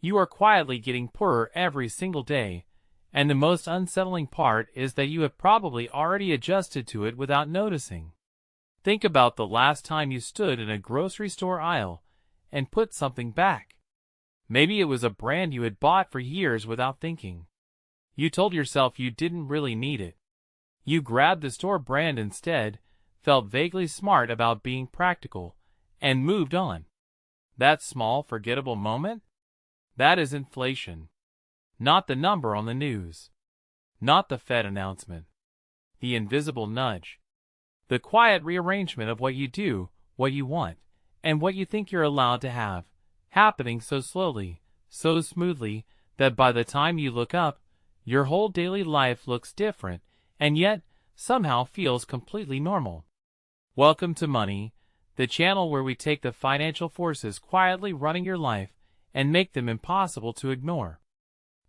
You are quietly getting poorer every single day, and the most unsettling part is that you have probably already adjusted to it without noticing. Think about the last time you stood in a grocery store aisle and put something back. Maybe it was a brand you had bought for years without thinking. You told yourself you didn't really need it. You grabbed the store brand instead, felt vaguely smart about being practical, and moved on. That small, forgettable moment? That is inflation. Not the number on the news. Not the Fed announcement. The invisible nudge. The quiet rearrangement of what you do, what you want, and what you think you're allowed to have, happening so slowly, so smoothly, that by the time you look up, your whole daily life looks different, and yet somehow feels completely normal. Welcome to Money, the channel where we take the financial forces quietly running your life and make them impossible to ignore.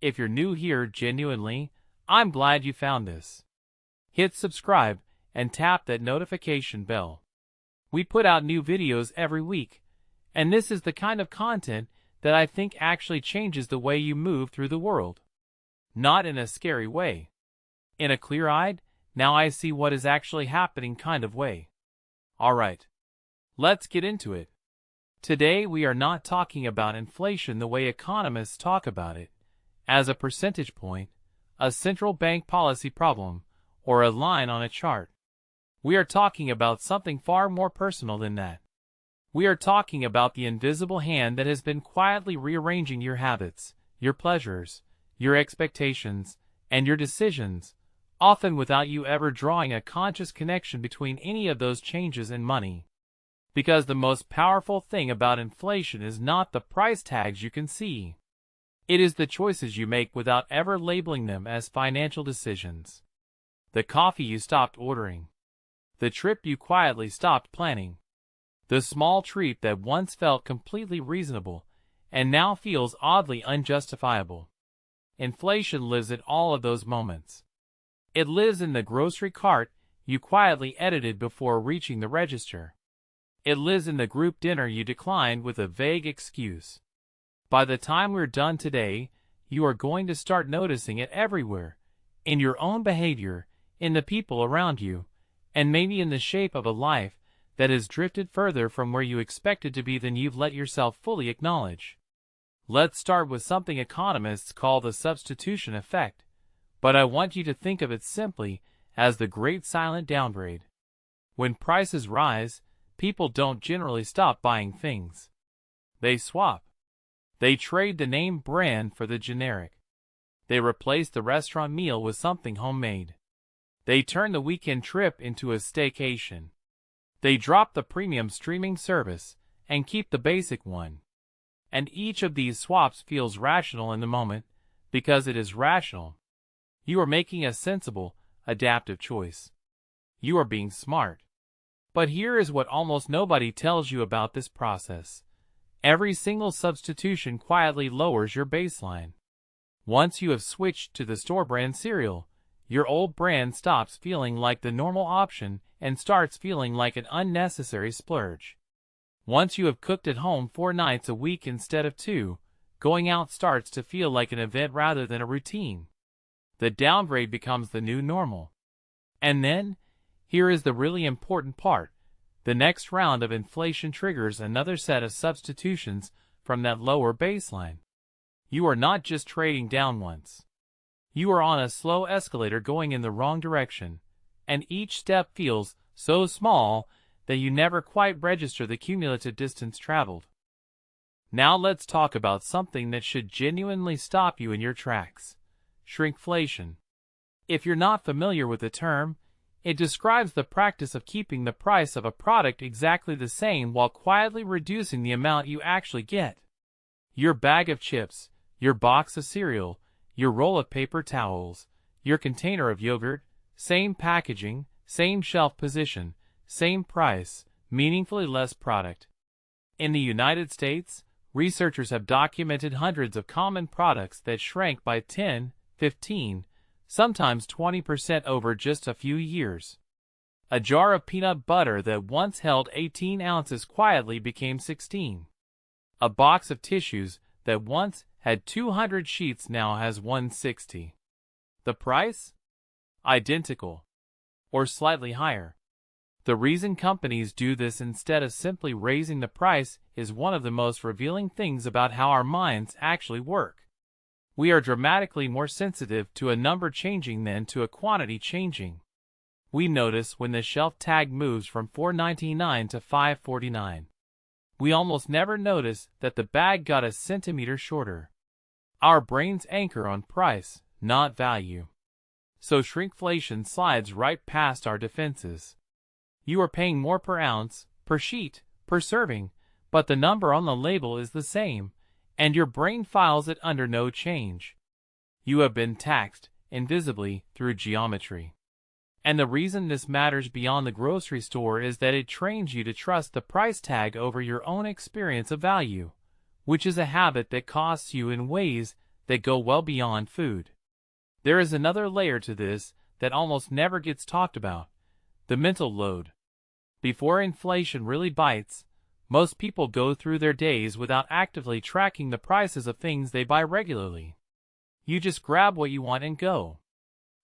If you're new here genuinely, I'm glad you found this. Hit subscribe and tap that notification bell. We put out new videos every week, and this is the kind of content that I think actually changes the way you move through the world. Not in a scary way. In a clear-eyed, now I see what is actually happening kind of way. Alright, let's get into it. Today we are not talking about inflation the way economists talk about it, as a percentage point, a central bank policy problem, or a line on a chart. We are talking about something far more personal than that. We are talking about the invisible hand that has been quietly rearranging your habits, your pleasures, your expectations, and your decisions, often without you ever drawing a conscious connection between any of those changes and money. Because the most powerful thing about inflation is not the price tags you can see. It is the choices you make without ever labeling them as financial decisions. The coffee you stopped ordering. The trip you quietly stopped planning. The small treat that once felt completely reasonable and now feels oddly unjustifiable. Inflation lives in all of those moments. It lives in the grocery cart you quietly edited before reaching the register. It lives in the group dinner you declined with a vague excuse. By the time we're done today, you are going to start noticing it everywhere, in your own behavior, in the people around you, and maybe in the shape of a life that has drifted further from where you expected to be than you've let yourself fully acknowledge. Let's start with something economists call the substitution effect, but I want you to think of it simply as the great silent downgrade. When prices rise, people don't generally stop buying things. They swap. They trade the name brand for the generic. They replace the restaurant meal with something homemade. They turn the weekend trip into a staycation. They drop the premium streaming service and keep the basic one. And each of these swaps feels rational in the moment because it is rational. You are making a sensible, adaptive choice. You are being smart. But here is what almost nobody tells you about this process. Every single substitution quietly lowers your baseline. Once you have switched to the store brand cereal, your old brand stops feeling like the normal option and starts feeling like an unnecessary splurge. Once you have cooked at home 4 nights a week instead of 2, going out starts to feel like an event rather than a routine. The downgrade becomes the new normal. And then, here is the really important part. The next round of inflation triggers another set of substitutions from that lower baseline. You are not just trading down once. You are on a slow escalator going in the wrong direction, and each step feels so small that you never quite register the cumulative distance traveled. Now let's talk about something that should genuinely stop you in your tracks: shrinkflation. If you're not familiar with the term, it describes the practice of keeping the price of a product exactly the same while quietly reducing the amount you actually get. Your bag of chips, your box of cereal, your roll of paper towels, your container of yogurt, same packaging, same shelf position, same price, meaningfully less product. In the United States, researchers have documented hundreds of common products that shrank by 10, 15, sometimes 20% over just a few years. A jar of peanut butter that once held 18 ounces quietly became 16. A box of tissues that once had 200 sheets now has 160. The price? Identical, or slightly higher. The reason companies do this instead of simply raising the price is one of the most revealing things about how our minds actually work. We are dramatically more sensitive to a number changing than to a quantity changing. We notice when the shelf tag moves from $4.99 to $5.49. We almost never notice that the bag got a centimeter shorter. Our brains anchor on price, not value. So shrinkflation slides right past our defenses. You are paying more per ounce, per sheet, per serving, but the number on the label is the same, and your brain files it under no change. You have been taxed, invisibly, through geometry. And the reason this matters beyond the grocery store is that it trains you to trust the price tag over your own experience of value, which is a habit that costs you in ways that go well beyond food. There is another layer to this that almost never gets talked about: the mental load. Before inflation really bites, most people go through their days without actively tracking the prices of things they buy regularly. You just grab what you want and go.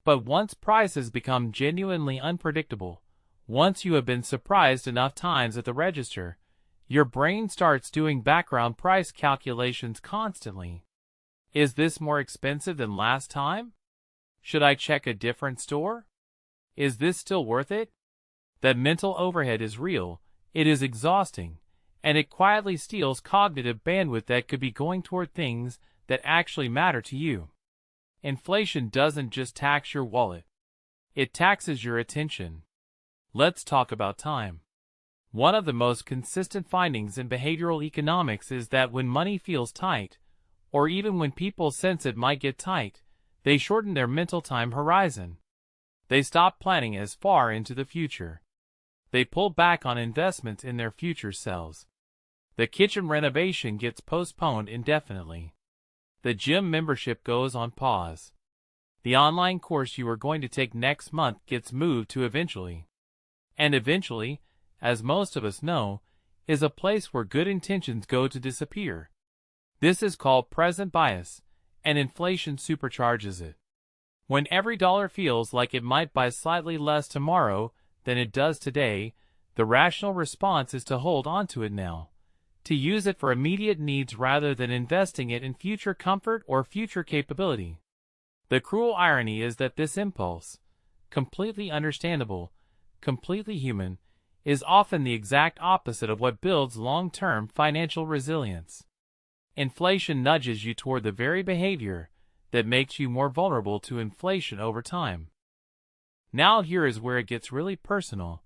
But once prices become genuinely unpredictable, once you have been surprised enough times at the register, your brain starts doing background price calculations constantly. Is this more expensive than last time? Should I check a different store? Is this still worth it? That mental overhead is real, it is exhausting, and it quietly steals cognitive bandwidth that could be going toward things that actually matter to you. Inflation doesn't just tax your wallet. It taxes your attention. Let's talk about time. One of the most consistent findings in behavioral economics is that when money feels tight, or even when people sense it might get tight, they shorten their mental time horizon. They stop planning as far into the future. They pull back on investments in their future selves. The kitchen renovation gets postponed indefinitely. The gym membership goes on pause. The online course you are going to take next month gets moved to eventually. And eventually, as most of us know, is a place where good intentions go to disappear. This is called present bias, and inflation supercharges it. When every dollar feels like it might buy slightly less tomorrow than it does today, the rational response is to hold onto it now, to use it for immediate needs rather than investing it in future comfort or future capability. The cruel irony is that this impulse, completely understandable, completely human, is often the exact opposite of what builds long-term financial resilience. Inflation nudges you toward the very behavior that makes you more vulnerable to inflation over time. Now here is where it gets really personal,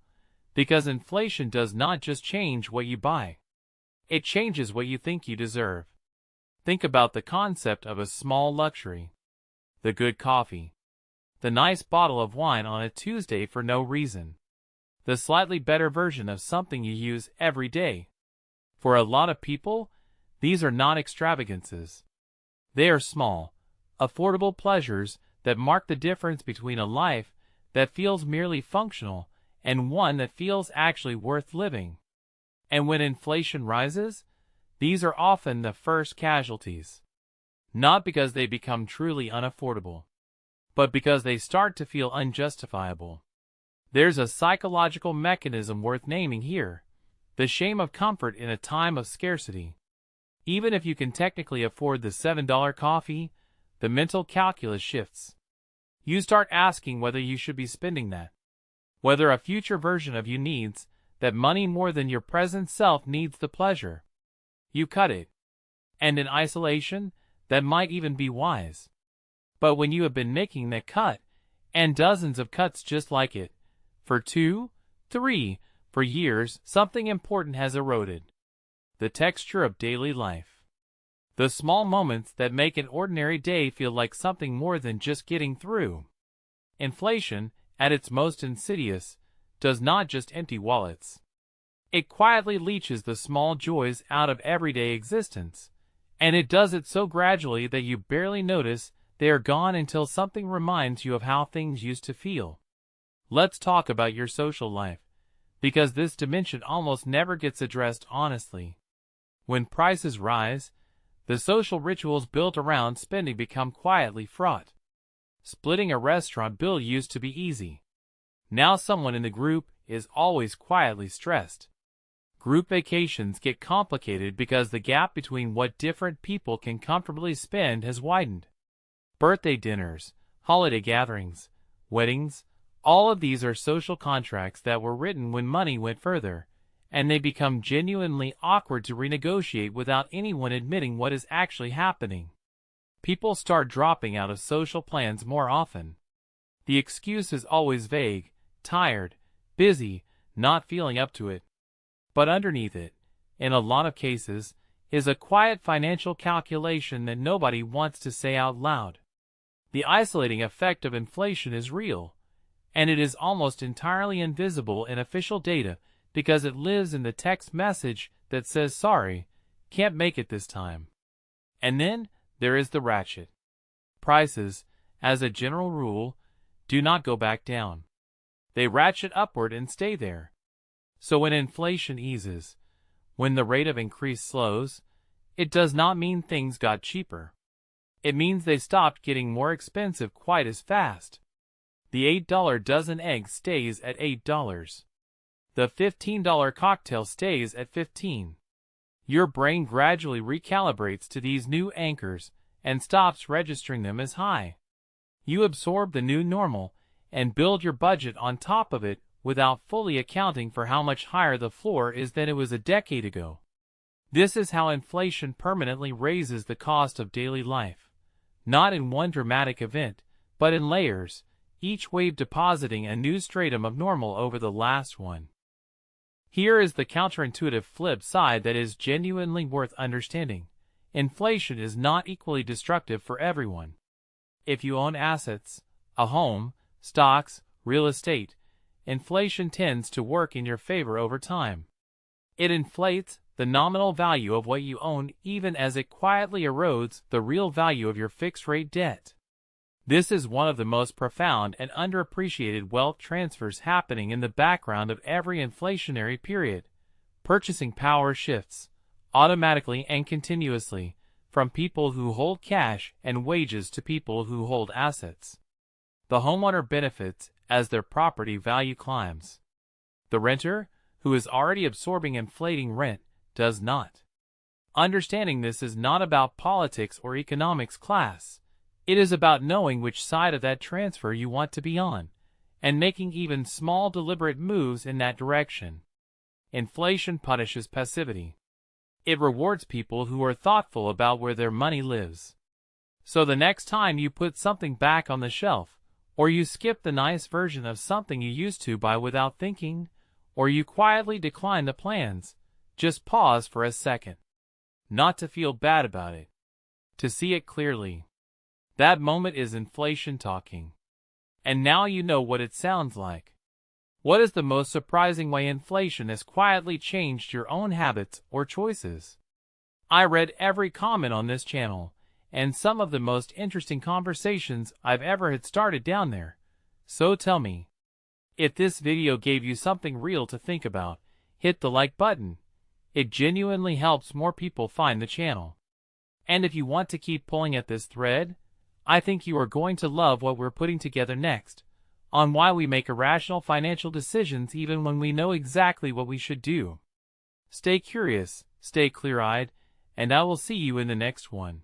because inflation does not just change what you buy. It changes what you think you deserve. Think about the concept of a small luxury. The good coffee. The nice bottle of wine on a Tuesday for no reason. The slightly better version of something you use every day. For a lot of people, these are not extravagances. They are small, affordable pleasures that mark the difference between a life that feels merely functional and one that feels actually worth living. And when inflation rises, these are often the first casualties. Not because they become truly unaffordable, but because they start to feel unjustifiable. There's a psychological mechanism worth naming here: the shame of comfort in a time of scarcity. Even if you can technically afford the $7 coffee, the mental calculus shifts. You start asking whether you should be spending that, whether a future version of you needs that money more than your present self needs the pleasure. You cut it. And in isolation, that might even be wise. But when you have been making that cut, and dozens of cuts just like it, for 2, 3, for years, something important has eroded. The texture of daily life. The small moments that make an ordinary day feel like something more than just getting through. Inflation, at its most insidious, does not just empty wallets. It quietly leaches the small joys out of everyday existence, and it does it so gradually that you barely notice they are gone until something reminds you of how things used to feel. Let's talk about your social life, because this dimension almost never gets addressed honestly. When prices rise, The social rituals built around spending become quietly fraught. Splitting a restaurant bill used to be easy. Now someone in the group is always quietly stressed. Group vacations get complicated because the gap between what different people can comfortably spend has widened. Birthday dinners, holiday gatherings, weddings, all of these are social contracts that were written when money went further, and they become genuinely awkward to renegotiate without anyone admitting what is actually happening. People start dropping out of social plans more often. The excuse is always vague, tired, busy, not feeling up to it. But underneath it, in a lot of cases, is a quiet financial calculation that nobody wants to say out loud. The isolating effect of inflation is real, and it is almost entirely invisible in official data because it lives in the text message that says sorry, can't make it this time. And then there is the ratchet. Prices, as a general rule, do not go back down. They ratchet upward and stay there. So when inflation eases, when the rate of increase slows, it does not mean things got cheaper. It means they stopped getting more expensive quite as fast. The $8 dozen egg stays at $8. The $15 cocktail stays at $15. Your brain gradually recalibrates to these new anchors and stops registering them as high. You absorb the new normal and build your budget on top of it without fully accounting for how much higher the floor is than it was a decade ago. This is how inflation permanently raises the cost of daily life, not in one dramatic event, but in layers, each wave depositing a new stratum of normal over the last one. Here is the counterintuitive flip side that is genuinely worth understanding. Inflation is not equally destructive for everyone. If you own assets, a home, stocks, real estate, inflation tends to work in your favor over time. It inflates the nominal value of what you own even as it quietly erodes the real value of your fixed-rate debt. This is one of the most profound and underappreciated wealth transfers happening in the background of every inflationary period. Purchasing power shifts, automatically and continuously, from people who hold cash and wages to people who hold assets. The homeowner benefits as their property value climbs. The renter, who is already absorbing inflating rent, does not. Understanding this is not about politics or economics class. It is about knowing which side of that transfer you want to be on, and making even small deliberate moves in that direction. Inflation punishes passivity. It rewards people who are thoughtful about where their money lives. So the next time you put something back on the shelf, or you skip the nice version of something you used to buy without thinking, or you quietly decline the plans, just pause for a second. Not to feel bad about it. To see it clearly. That moment is inflation talking. And now you know what it sounds like. What is the most surprising way inflation has quietly changed your own habits or choices? I read every comment on this channel, and some of the most interesting conversations I've ever had started down there. So tell me, if this video gave you something real to think about, hit the like button. It genuinely helps more people find the channel. And if you want to keep pulling at this thread, I think you are going to love what we're putting together next, on why we make irrational financial decisions even when we know exactly what we should do. Stay curious, stay clear-eyed, and I will see you in the next one.